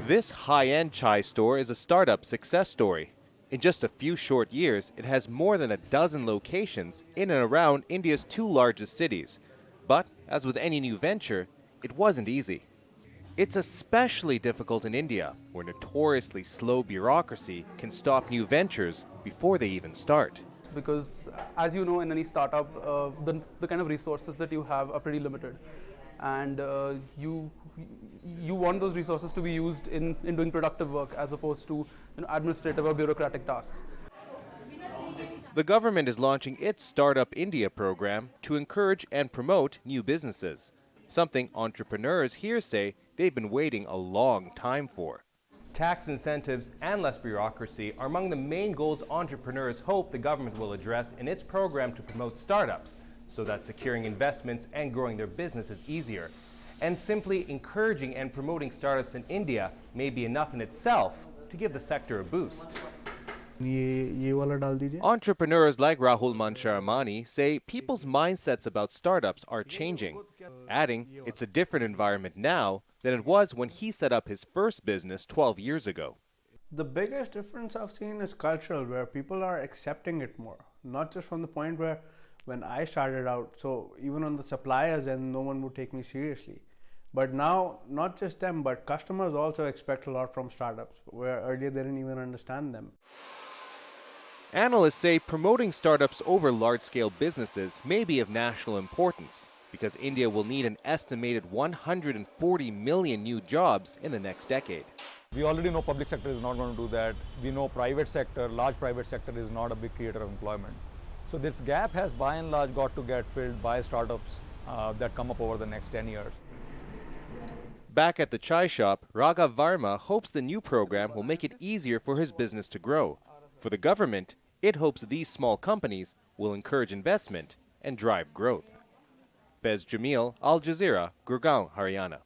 This high-end chai store is a startup success story. In just a few short years, it has more than a dozen locations in and around India's two largest cities. But, as with any new venture, it wasn't easy. It's especially difficult in India, where notoriously slow bureaucracy can stop new ventures before they even start. Because as you know, in any startup, the kind of resources that you have are pretty limited, and you want those resources to be used in doing productive work as opposed to administrative or bureaucratic tasks. The government is launching its Startup India program to encourage and promote new businesses, something entrepreneurs here say they've been waiting a long time for. Tax incentives and less bureaucracy are among the main goals entrepreneurs hope the government will address in its program to promote startups, so that securing investments and growing their business is easier. And simply encouraging and promoting startups in India may be enough in itself to give the sector a boost. Entrepreneurs like Rahul Mansharamani say people's mindsets about startups are changing, adding it's a different environment now than it was when he set up his first business 12 years ago. The biggest difference I've seen is cultural, where people are accepting it more. Not just from the point where when I started out, so even on the suppliers and no one would take me seriously. But now, not just them, but customers also expect a lot from startups, where earlier they didn't even understand them. Analysts say promoting startups over large-scale businesses may be of national importance because India will need an estimated 140 million new jobs in the next decade. We already know public sector is not going to do that. We know private sector, large private sector is not a big creator of employment. So this gap has by and large got to get filled by startups that come up over the next 10 years. Back at the chai shop, Raghav Varma hopes the new program will make it easier for his business to grow. For the government, it hopes these small companies will encourage investment and drive growth. Fez Jamil, Al Jazeera, Gurgaon, Haryana.